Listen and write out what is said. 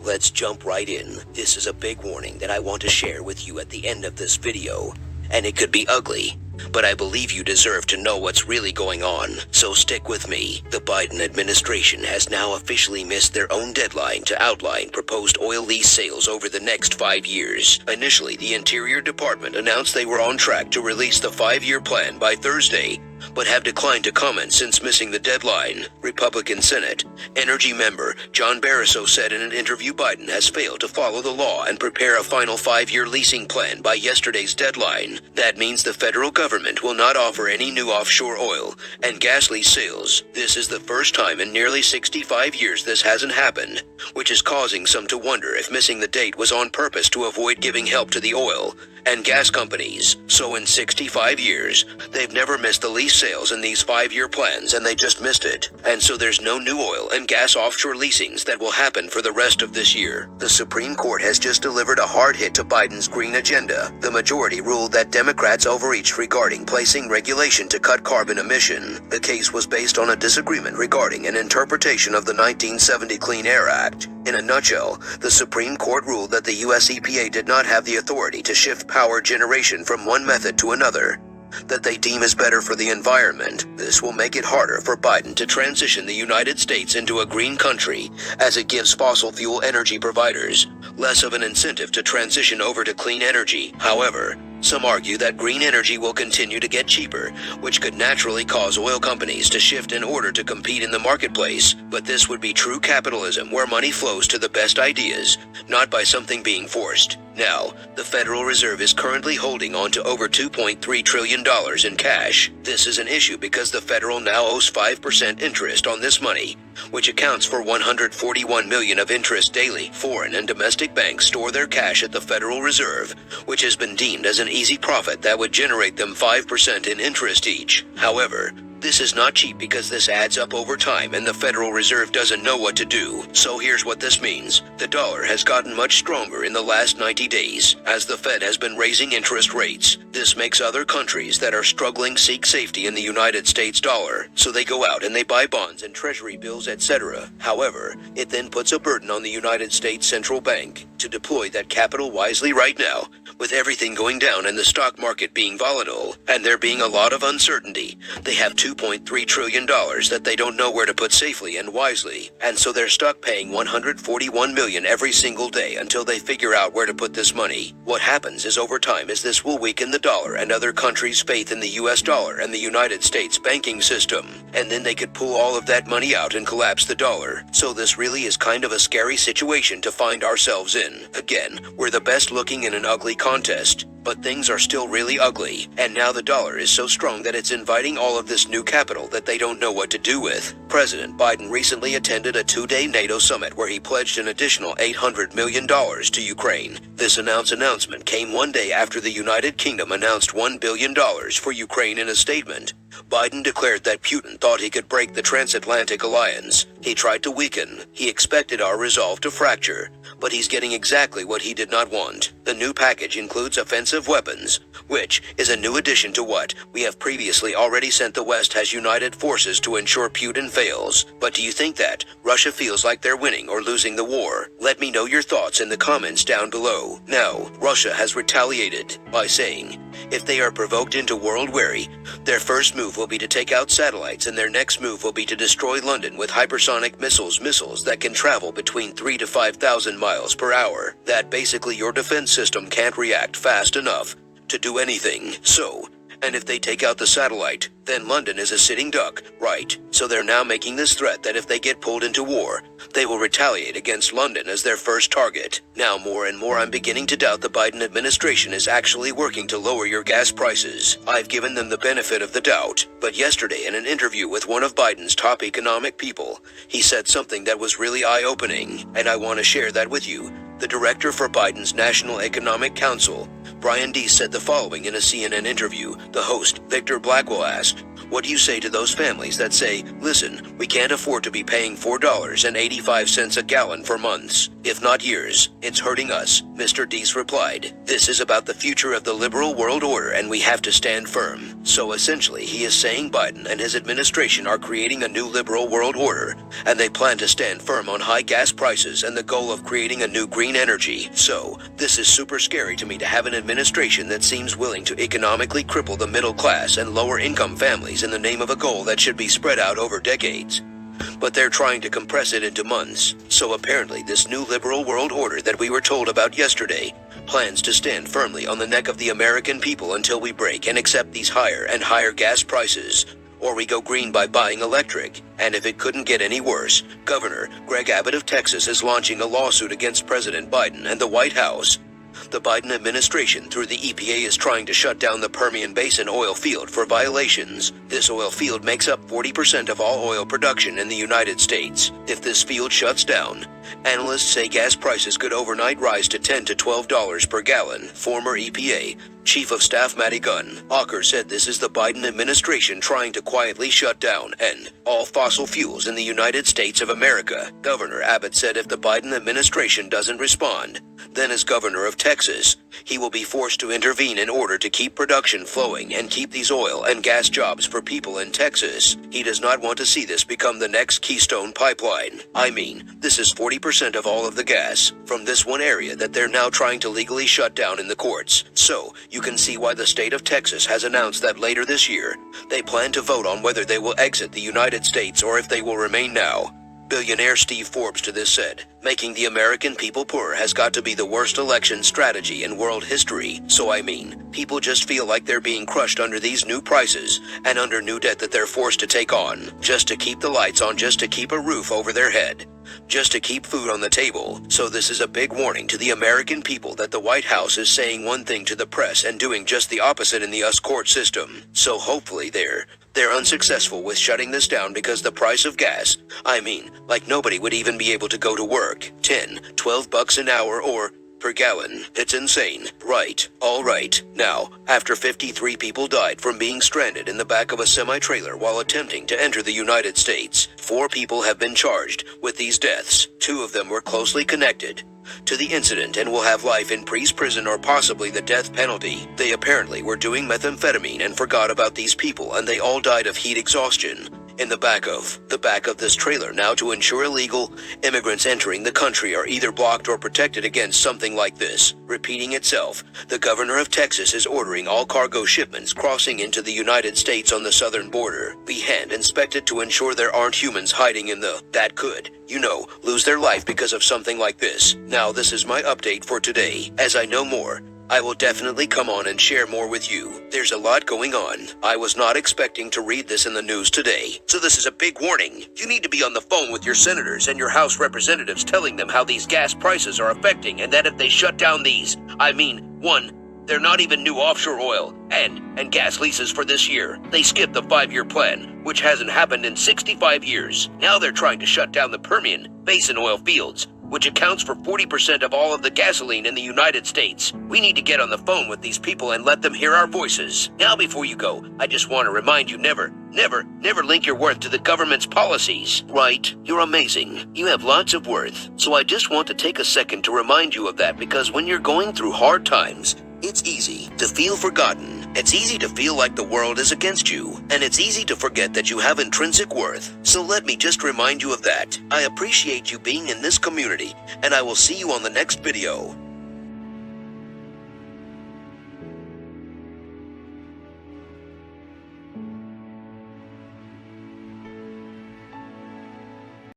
let's jump right in. This is a big warning that I want to share with you at the end of this video. And it could be ugly, but I believe you deserve to know what's really going on, so stick with me. The Biden administration has now officially missed their own deadline to outline proposed oil lease sales over the next 5 years. Initially, the Interior Department announced they were on track to release the 5-year plan by Thursday, but have declined to comment since missing the deadline. Republican Senate Energy member John Barrasso said in an interview Biden has failed to follow the law and prepare a final 5-year leasing plan by yesterday's deadline. That means the federal government will not offer any new offshore oil and gas lease sales. This is the first time in nearly 65 years this hasn't happened, which is causing some to wonder if missing the date was on purpose to avoid giving help to the oil and gas companies. So in 65 years, they've never missed the lease sales in these 5-year plans, and they just missed it. And so there's no new oil and gas offshore leasings that will happen for the rest of this year. The Supreme Court has just delivered a hard hit to Biden's green agenda. The majority ruled that Democrats overreached regarding placing regulation to cut carbon emission. The case was based on a disagreement regarding an interpretation of the 1970 Clean Air Act. In a nutshell, the Supreme Court ruled that the U.S. EPA did not have the authority to shift power generation from one method to another that they deem is better for the environment. This will make it harder for Biden to transition the United States into a green country, as it gives fossil fuel energy providers less of an incentive to transition over to clean energy. However, some argue that green energy will continue to get cheaper, which could naturally cause oil companies to shift in order to compete in the marketplace. But this would be true capitalism, where money flows to the best ideas, not by something being forced. Now, the Federal Reserve is currently holding on to over $2.3 trillion in cash. This is an issue because the Federal now owes 5% interest on this money, which accounts for $141 million of interest daily. Foreign and domestic banks store their cash at the Federal Reserve, which has been deemed as an easy profit that would generate them 5% in interest each. However, this is not cheap because this adds up over time and the Federal Reserve doesn't know what to do. So here's what this means. The dollar has gotten much stronger in the last 90 days as the Fed has been raising interest rates. This makes other countries that are struggling seek safety in the United States dollar, so they go out and they buy bonds and treasury bills, etc. However, it then puts a burden on the United States Central Bank to deploy that capital wisely right now, with everything going down and the stock market being volatile, and there being a lot of uncertainty. They have $2.3 trillion that they don't know where to put safely and wisely, and so they're stuck paying $141 million every single day until they figure out where to put this money. What happens is over time is this will weaken the dollar and other countries' faith in the US dollar and the United States banking system, and then they could pull all of that money out and collapse the dollar. So this really is kind of a scary situation to find ourselves in. Again, we're the best looking in an ugly contest, but things are still really ugly, and now the dollar is so strong that it's inviting all of this new capital that they don't know what to do with. President Biden recently attended a 2-day NATO summit where he pledged an additional $800 million to Ukraine. This announcement came one day after the United Kingdom announced $1 billion for Ukraine in a statement. Biden declared that Putin thought he could break the transatlantic alliance. He tried to weaken. He expected our resolve to fracture, but he's getting exactly what he did not want. The new package includes offensive weapons, which is a new addition to what we have previously already sent. The West has united forces to ensure Putin fails. But do you think that Russia feels like they're winning or losing the war? Let me know your thoughts in the comments down below. Now, Russia has retaliated by saying, if they are provoked into world weary, their first move will be to take out satellites, and their next move will be to destroy London with hypersonic missiles that can travel between 3,000 to 5,000 miles per hour. That basically your defense system can't react fast enough to do anything. So, and if they take out the satellite, then London is a sitting duck, right? So they're now making this threat that if they get pulled into war, they will retaliate against London as their first target. Now more and more I'm beginning to doubt the Biden administration is actually working to lower your gas prices. I've given them the benefit of the doubt, but yesterday in an interview with one of Biden's top economic people, he said something that was really eye-opening, and I want to share that with you. The director for Biden's National Economic Council, Brian Deese, said the following in a CNN interview. The host, Victor Blackwell, asked, "What do you say to those families that say, listen, we can't afford to be paying $4.85 a gallon for months, if not years. It's hurting us." Mr. Deese replied, "This is about the future of the liberal world order, and we have to stand firm." So essentially, he is saying Biden and his administration are creating a new liberal world order, and they plan to stand firm on high gas prices and the goal of creating a new green energy. So, this is super scary to me to have an administration that seems willing to economically cripple the middle class and lower income families in the name of a goal that should be spread out over decades. But they're trying to compress it into months. So apparently this new liberal world order that we were told about yesterday plans to stand firmly on the neck of the American people until we break and accept these higher and higher gas prices, or we go green by buying electric. And if it couldn't get any worse, Governor Greg Abbott of Texas is launching a lawsuit against President Biden and the White House. The Biden administration, through the EPA, is trying to shut down the Permian Basin oil field for violations. This oil field makes up 40% of all oil production in the United States. If this field shuts down, analysts say gas prices could overnight rise to $10 to $12 per gallon. Former EPA Chief of Staff Matty Gunn Ocker said this is the Biden administration trying to quietly shut down all fossil fuels in the United States of America. Governor Abbott said if the Biden administration doesn't respond, then as governor of Texas, he will be forced to intervene in order to keep production flowing and keep these oil and gas jobs for people in Texas. He does not want to see this become the next Keystone Pipeline. I mean, this is 40% of all of the gas from this one area that they're now trying to legally shut down in the courts. So, you can see why the state of Texas has announced that later this year, they plan to vote on whether they will exit the United States or if they will remain now. Billionaire Steve Forbes to this said, making the American people poorer has got to be the worst election strategy in world history. So I mean, people just feel like they're being crushed under these new prices and under new debt that they're forced to take on, just to keep the lights on, just to keep a roof over their head, just to keep food on the table. So this is a big warning to the American people that the White House is saying one thing to the press and doing just the opposite in the US court system. So hopefully they're unsuccessful with shutting this down, because the price of gas, I mean, like nobody would even be able to go to work. $10-12 an hour or per gallon. It's insane, right? All right. Now, after 53 people died from being stranded in the back of a semi-trailer while attempting to enter the United States, 4 people have been charged with these deaths. 2 of them were closely connected to the incident and will have life in prison or possibly the death penalty. They apparently were doing methamphetamine and forgot about these people, and they all died of heat exhaustion in the back of this trailer. Now, to ensure illegal immigrants entering the country are either blocked or protected against something like this repeating itself, the governor of Texas is ordering all cargo shipments crossing into the United States on the southern border be hand inspected to ensure there aren't humans hiding in that could, lose their life because of something like this. Now, this is my update for today. As I know more, I will definitely come on and share more with you. There's a lot going on. I was not expecting to read this in the news today. So this is a big warning. You need to be on the phone with your senators and your House representatives telling them how these gas prices are affecting, and that if they shut down these, they're not even new offshore oil and gas leases for this year. They skipped the 5-year plan, which hasn't happened in 65 years. Now they're trying to shut down the Permian Basin oil fields, which accounts for 40% of all of the gasoline in the United States. We need to get on the phone with these people and let them hear our voices. Now, before you go, I just want to remind you, never link your worth to the government's policies. Right? You're amazing. You have lots of worth. So I just want to take a second to remind you of that, because when you're going through hard times, it's easy to feel forgotten. It's easy to feel like the world is against you, and it's easy to forget that you have intrinsic worth. So let me just remind you of that. I appreciate you being in this community, and I will see you on the next video.